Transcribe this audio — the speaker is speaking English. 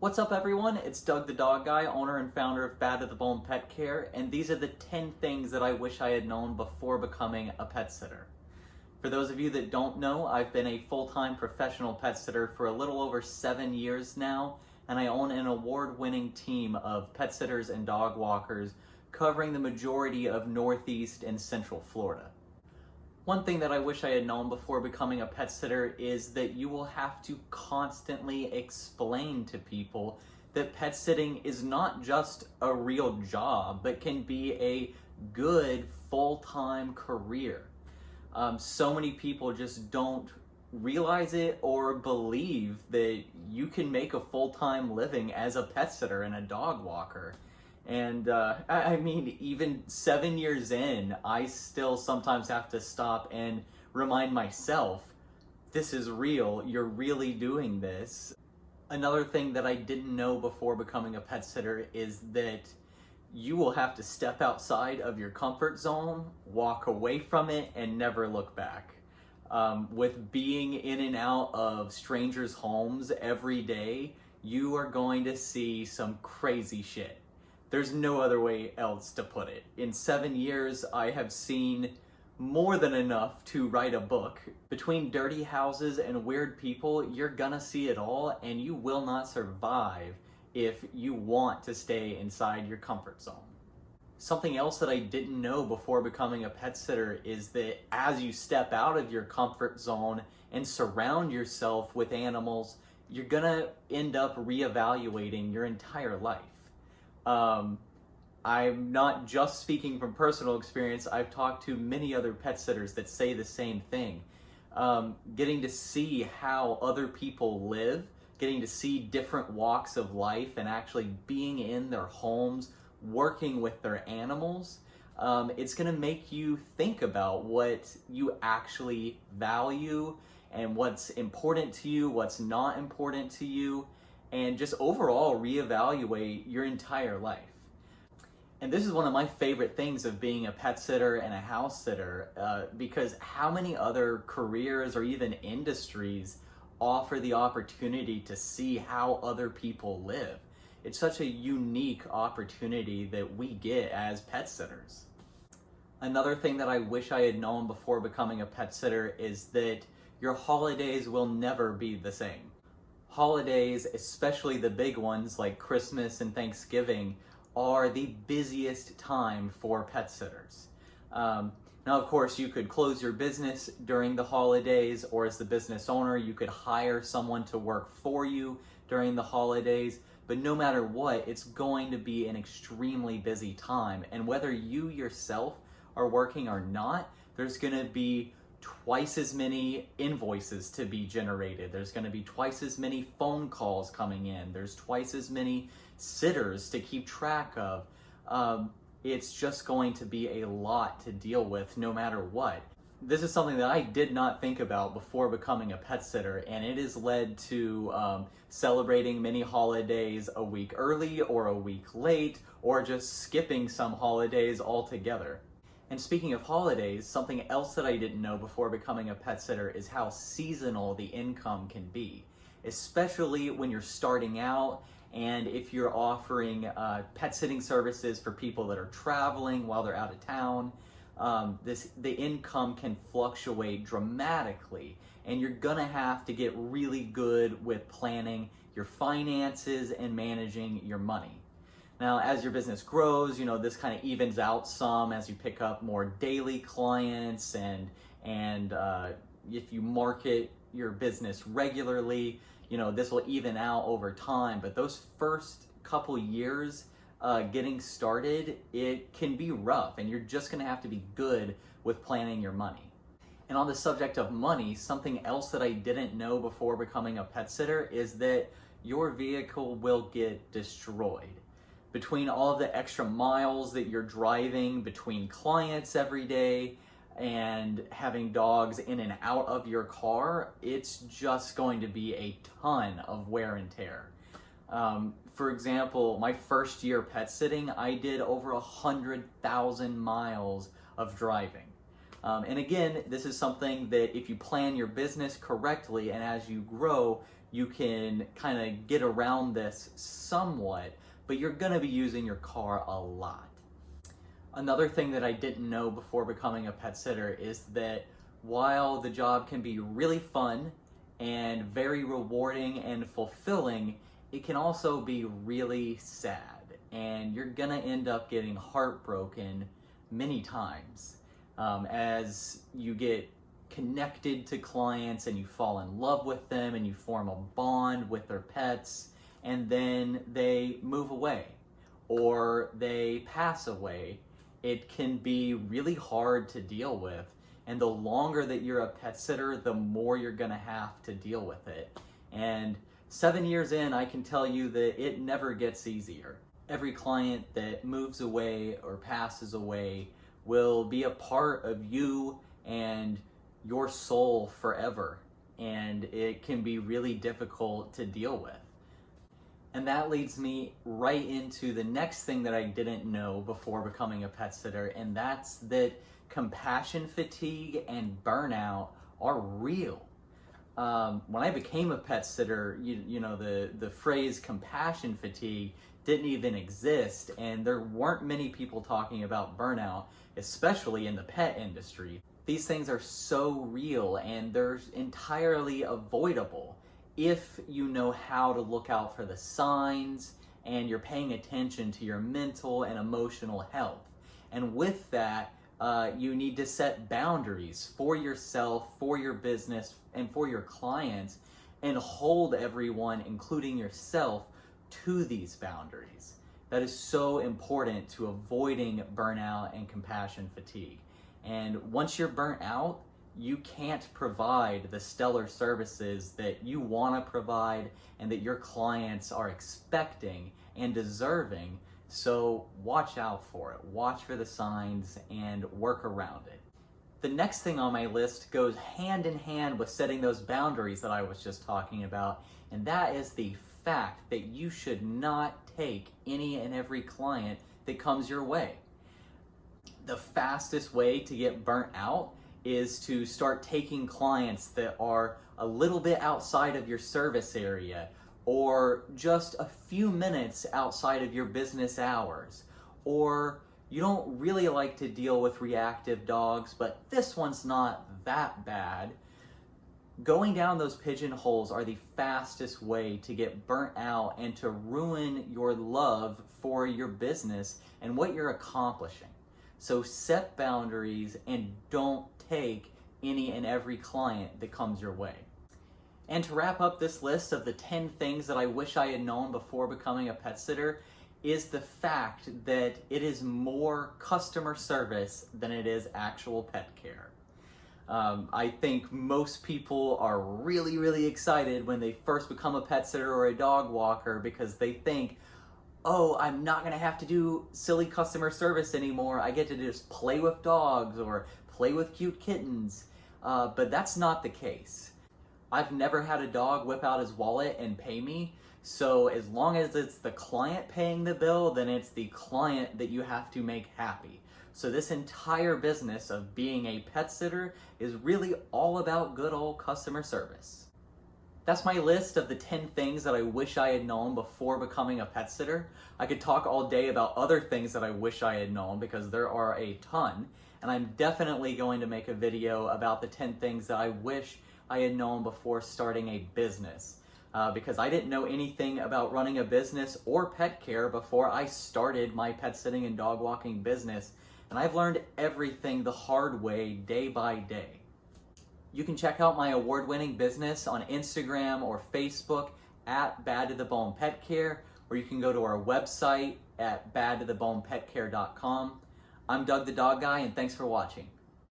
What's up, everyone? It's Doug the Dog Guy, owner and founder of Bad to the Bone Pet Care, and these are the 10 things that I wish I had known before becoming a pet sitter. For those of you that don't know, I've been a full-time professional pet sitter for a little over 7 years now, and I own an award-winning team of pet sitters and dog walkers covering the majority of Northeast and Central Florida. One thing that I wish I had known before becoming a pet sitter is that you will have to constantly explain to people that pet sitting is not just a real job, but can be a good full-time career. So many people just don't realize it or believe that you can make a full-time living as a pet sitter and a dog walker. And I mean, even 7 years in, I still sometimes have to stop and remind myself, this is real, you're really doing this. Another thing that I didn't know before becoming a pet sitter is that you will have to step outside of your comfort zone, walk away from it, and never look back. With being in and out of strangers' homes every day, you are going to see some crazy shit. There's no other way else to put it. In 7 years, I have seen more than enough to write a book. Between dirty houses and weird people, you're gonna see it all, and you will not survive if you want to stay inside your comfort zone. Something else that I didn't know before becoming a pet sitter is that as you step out of your comfort zone and surround yourself with animals, you're gonna end up reevaluating your entire life. I'm not just speaking from personal experience. I've talked to many other pet sitters that say the same thing. Getting to see how other people live, getting to see different walks of life, and actually being in their homes, working with their animals, it's going to make you think about what you actually value and what's important to you, what's not important to you, and just overall reevaluate your entire life. And this is one of my favorite things of being a pet sitter and a house sitter, because how many other careers or even industries offer the opportunity to see how other people live? It's such a unique opportunity that we get as pet sitters. Another thing that I wish I had known before becoming a pet sitter is that your holidays will never be the same. Holidays, especially the big ones like Christmas and Thanksgiving, are the busiest time for pet sitters. Now, of course, you could close your business during the holidays, or as the business owner, you could hire someone to work for you during the holidays. But no matter what, it's going to be an extremely busy time. And whether you yourself are working or not, there's going to be twice as many invoices to be generated. There's going to be twice as many phone calls coming in. There's twice as many sitters to keep track of. It's just going to be a lot to deal with no matter what. This is something that I did not think about before becoming a pet sitter, and it has led to celebrating many holidays a week early or a week late, or just skipping some holidays altogether. And speaking of holidays, something else that I didn't know before becoming a pet sitter is how seasonal the income can be, especially when you're starting out and if you're offering pet sitting services for people that are traveling while they're out of town. The income can fluctuate dramatically, and you're gonna have to get really good with planning your finances and managing your money. Now, as your business grows, this kind of evens out some as you pick up more daily clients, and if you market your business regularly, this will even out over time. But those first couple years getting started, it can be rough, and you're just going to have to be good with planning your money. And on the subject of money, something else that I didn't know before becoming a pet sitter is that your vehicle will get destroyed. Between all of the extra miles that you're driving between clients every day and having dogs in and out of your car, it's just going to be a ton of wear and tear. For example, my first year pet sitting, I did over 100,000 miles of driving. And again, this is something that if you plan your business correctly and as you grow, you can kind of get around this somewhat, but you're going to be using your car a lot. Another thing that I didn't know before becoming a pet sitter is that while the job can be really fun and very rewarding and fulfilling, it can also be really sad, and you're gonna end up getting heartbroken many times as you get connected to clients and you fall in love with them and you form a bond with their pets, and then they move away or they pass away. It can be really hard to deal with, and the longer that you're a pet sitter, the more you're gonna have to deal with it. And 7 years in, I can tell you that it never gets easier. Every client that moves away or passes away will be a part of you and your soul forever, and it can be really difficult to deal with. And that leads me right into the next thing that I didn't know before becoming a pet sitter, and that's that compassion fatigue and burnout are real. When I became a pet sitter, the phrase compassion fatigue didn't even exist, and there weren't many people talking about burnout, especially in the pet industry. These things are so real, and they're entirely avoidable if you know how to look out for the signs and you're paying attention to your mental and emotional health. And with that, you need to set boundaries for yourself, for your business, and for your clients, and hold everyone, including yourself, to these boundaries. That is so important to avoiding burnout and compassion fatigue. And once you're burnt out, you can't provide the stellar services that you want to provide and that your clients are expecting and deserving. So watch out for it, watch for the signs, and work around it. The next thing on my list goes hand in hand with setting those boundaries that I was just talking about, and that is the fact that you should not take any and every client that comes your way. The fastest way to get burnt out is to start taking clients that are a little bit outside of your service area, or just a few minutes outside of your business hours, or you don't really like to deal with reactive dogs, but this one's not that bad. Going down those pigeonholes are the fastest way to get burnt out and to ruin your love for your business and what you're accomplishing. So set boundaries and don't take any and every client that comes your way. And to wrap up this list of the 10 things that I wish I had known before becoming a pet sitter is the fact that it is more customer service than it is actual pet care. I think most people are really, really excited when they first become a pet sitter or a dog walker because they think, oh, I'm not gonna have to do silly customer service anymore. I get to just play with dogs or play with cute kittens. But that's not the case. I've never had a dog whip out his wallet and pay me. So as long as it's the client paying the bill, then it's the client that you have to make happy. So this entire business of being a pet sitter is really all about good old customer service. That's my list of the 10 things that I wish I had known before becoming a pet sitter. I could talk all day about other things that I wish I had known because there are a ton, and I'm definitely going to make a video about the 10 things that I wish I had known before starting a business. Because I didn't know anything about running a business or pet care before I started my pet sitting and dog walking business, and I've learned everything the hard way, day by day. You can check out my award-winning business on Instagram or Facebook at Bad to the Bone Pet Care, or you can go to our website at badtothebonepetcare.com. I'm Doug the Dog Guy, and thanks for watching.